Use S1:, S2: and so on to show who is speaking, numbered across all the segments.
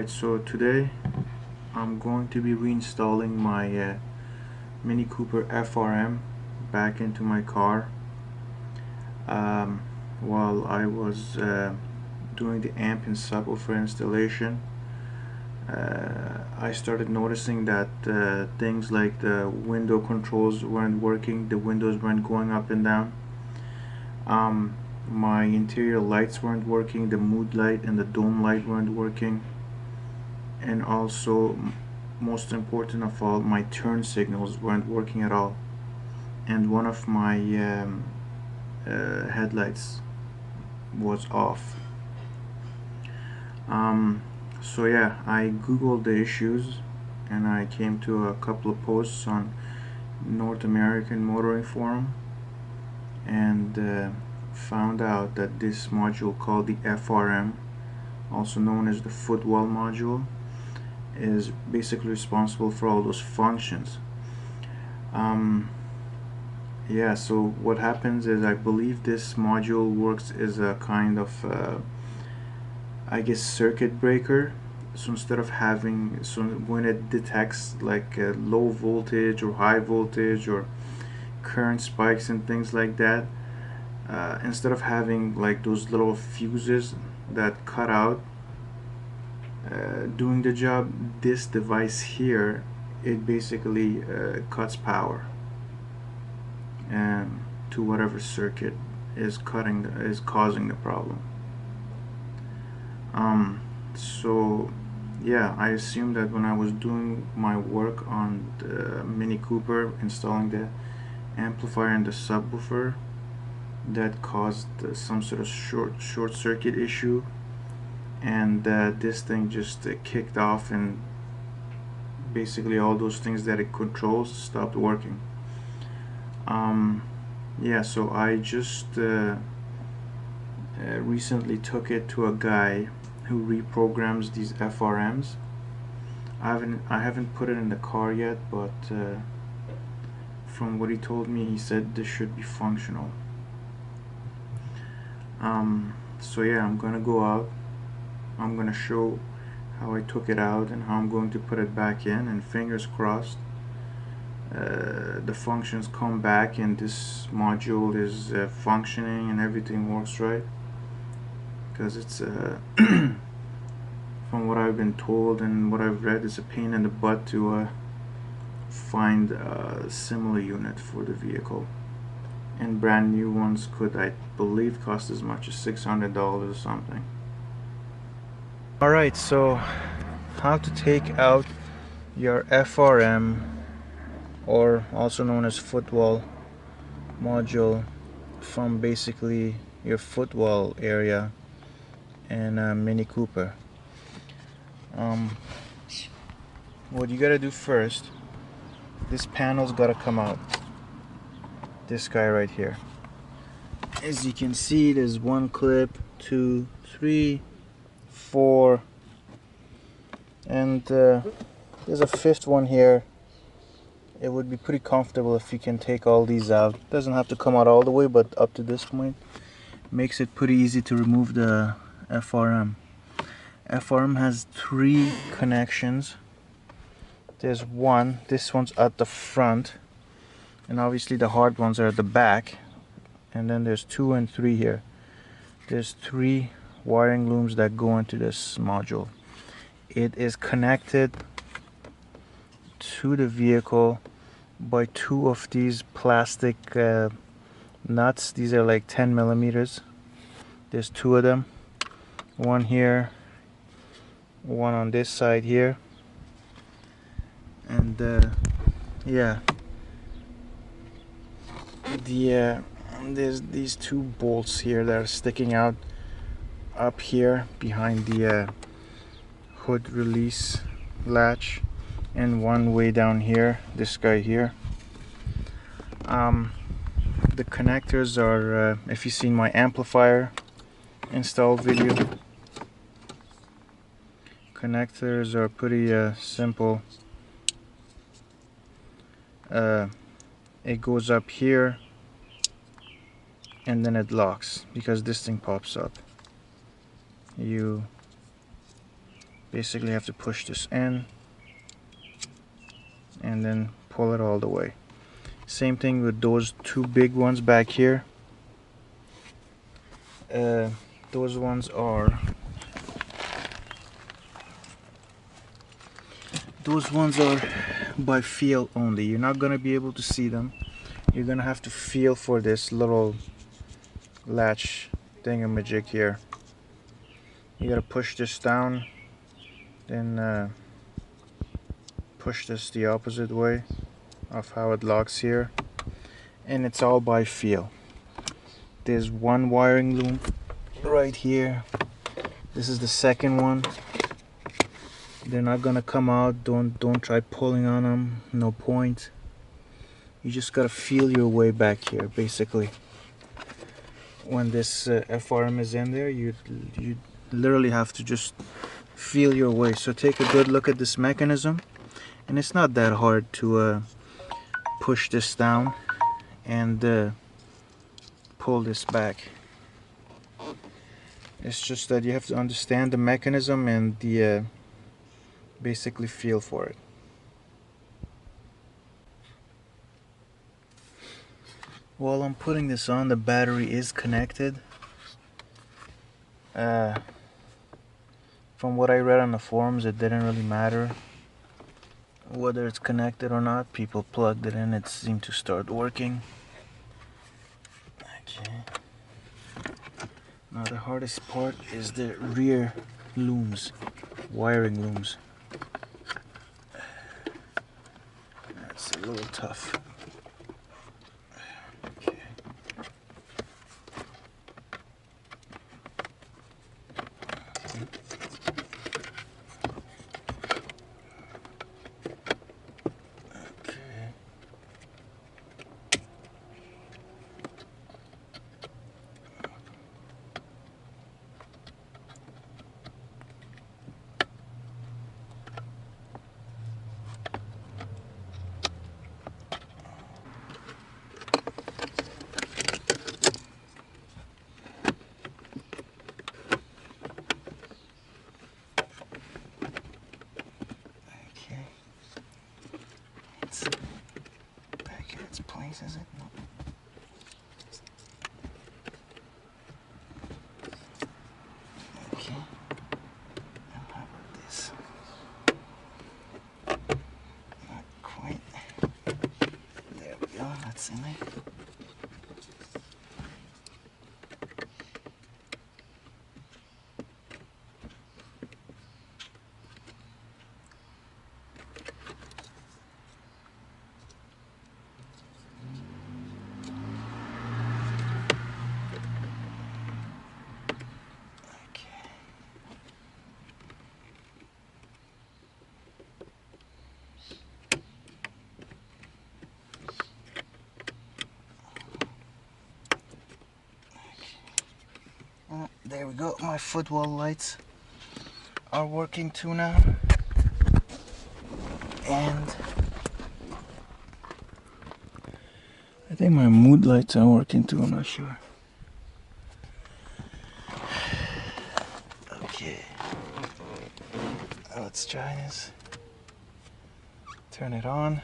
S1: Alright, so today I'm going to be reinstalling my Mini Cooper FRM back into my car. While I was doing the amp and subwoofer installation, I started noticing that things like the window controls weren't working, the windows weren't going up and down. My interior lights weren't working, the mood light and the dome light weren't working, and also, most important of all, my turn signals weren't working at all, and one of my headlights was off. So yeah, I googled the issues and I came to a couple of posts on North American Motoring Forum and found out that this module called the FRM, also known as the footwell module, is basically responsible for all those functions. Yeah, so what happens is, I believe this module works as a kind of I guess circuit breaker. So instead of having, so when it detects like low voltage or high voltage or current spikes and things like that, instead of having like those little fuses that cut out doing the job, this device here, it basically cuts power to whatever circuit is causing the problem. So yeah, I assumed that when I was doing my work on the Mini Cooper, installing the amplifier and the subwoofer, that caused some sort of short circuit issue, and this thing just kicked off, and basically all those things that it controls stopped working. Yeah, so I just recently took it to a guy who reprograms these FRMs. I haven't put it in the car yet, but from what he told me, he said this should be functional. So yeah, I'm gonna go out, I'm gonna show how I took it out and how I'm going to put it back in, and fingers crossed the functions come back and this module is functioning and everything works right, because it's from what I've been told and what I've read, it's a pain in the butt to find a similar unit for the vehicle, and brand new ones could, I believe, cost as much as $600 or something. Alright, so how to take out your FRM, or also known as footwell module, from basically your footwell area in a Mini Cooper. What you gotta do first, this panel's gotta come out. This guy right here. As you can see, there's one clip, 2, 3, 4, and there's a fifth one here. It would be pretty comfortable if you can take all these out. Doesn't have to come out all the way, but up to this point makes it pretty easy to remove the FRM. FRM has 3 connections. There's one, this one's at the front, and obviously the hard ones are at the back, and then there's 2 and 3 here. There's 3 wiring looms that go into this module. It is connected to the vehicle by 2 of these plastic nuts. These are like 10 millimeters. There's 2 of them, one here, one on this side here, and yeah, there's these 2 bolts here that are sticking out up here behind the hood release latch, and one way down here, this guy here. The connectors are, if you've seen my amplifier install video, connectors are pretty simple. It goes up here and then it locks, because this thing pops up. You Basically you have to push this in and then pull it all the way. Same thing with those two big ones back here. Those ones are by feel only. You're not gonna be able to see them. You're gonna have to feel for this little latch thingamajig here. You gotta push this down, then push this the opposite way of how it locks here, and it's all by feel. There's one wiring loop right here. This is the second one. They're not gonna come out. Don't try pulling on them. No point. You just gotta feel your way back here. Basically, when this FRM is in there, you literally have to just feel your way. So take a good look at this mechanism, and it's not that hard to push this down and pull this back. It's just that you have to understand the mechanism and the basically feel for it. While I'm putting this on, the battery is connected. From what I read on the forums, it didn't really matter whether it's connected or not. People plugged it in, it seemed to start working. Okay. Now the hardest part is the rear looms, wiring looms. That's a little tough. Okay. Is it? No. Okay. And how about this? Not quite. There we go. That's in there. There we go. My footwell lights are working too now, and I think my mood lights are working too. I'm not sure. Okay, let's try this. Turn it on.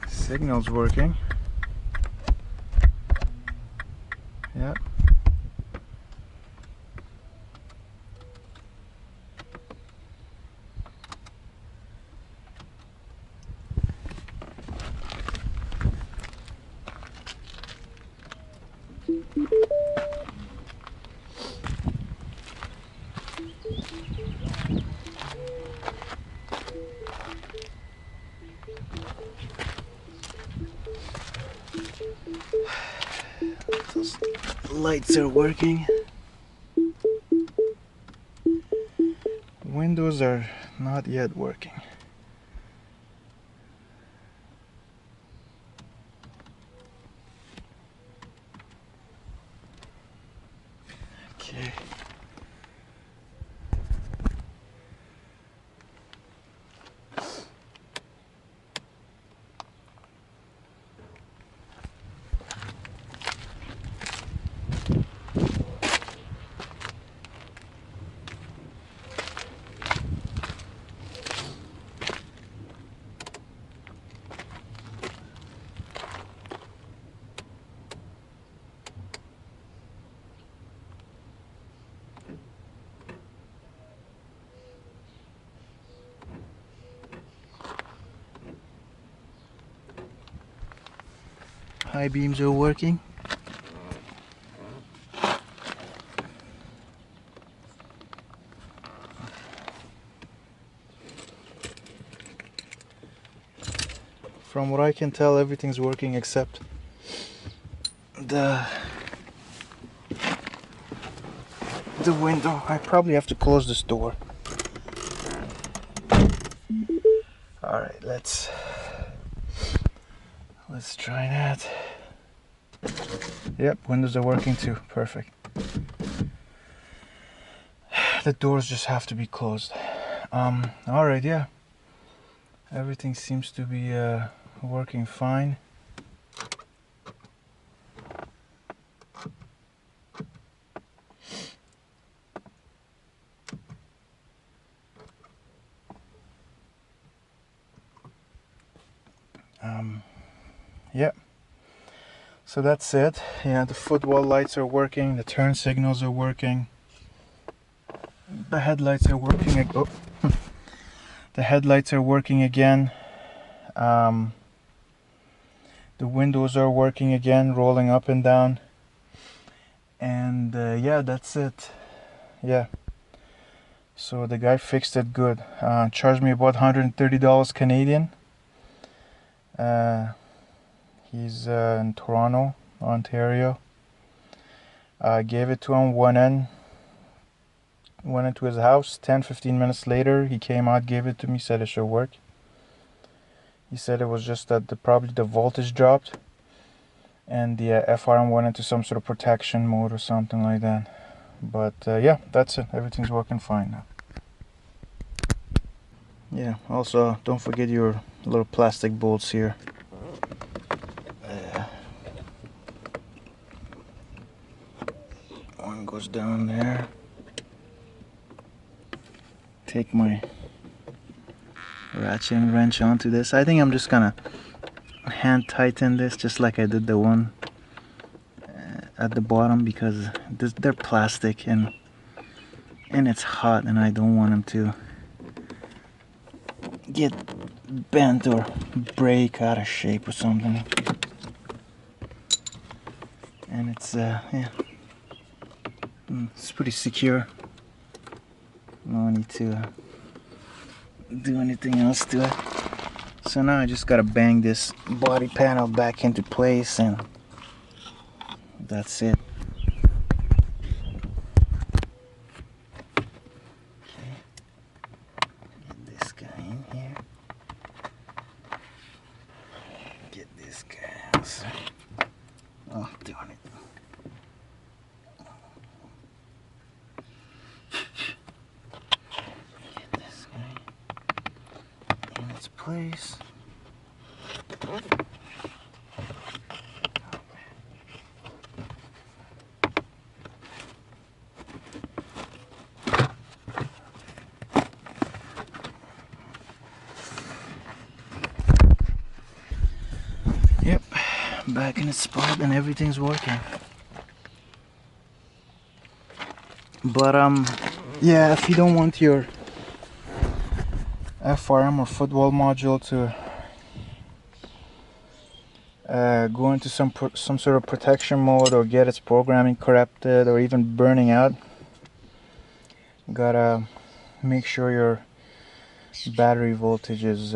S1: Signal's working. Yep. Those lights are working. Windows are not yet working. Okay. high beams are working. From what I can tell, everything's working except the window. I probably have to close this door. Alright, let's try that. Yep, windows are working too. Perfect. The doors just have to be closed. Alright, yeah. Everything seems to be working fine. Yep. So that's it. Yeah, the footwall lights are working, the turn signals are working, the headlights are working. Oh. The headlights are working again. The windows are working again, rolling up and down. And yeah, that's it. Yeah. So the guy fixed it good. Charged me about $130 Canadian. He's in Toronto, Ontario. I gave it to him, went into his house. 10-15 minutes later, he came out, gave it to me, said it should work. He said it was just that probably the voltage dropped and the FRM went into some sort of protection mode or something like that. But yeah, that's it. Everything's working fine now. Yeah, also don't forget your little plastic bolts here. One goes down there. Take my ratcheting wrench onto this. I think I'm just gonna hand tighten this just like I did the one at the bottom, because they're plastic and it's hot and I don't want them to get bent or break out of shape or something. And it's yeah, it's pretty secure. No need to do anything else to it. So now I just gotta bang this body panel back into place and that's it. Okay. Get this guy in here. Get this guy else. Oh, darn it. Get this guy in its place. Yep, back in its spot and everything's working. But yeah, if you don't want your FRM or footwall module to go into some sort of protection mode or get its programming corrupted or even burning out, you gotta make sure your battery voltage is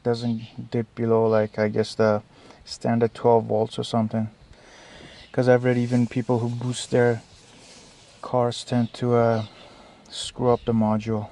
S1: doesn't dip below, like, I guess the standard 12 volts or something, because I've read even people who boost their cars tend to screw up the module.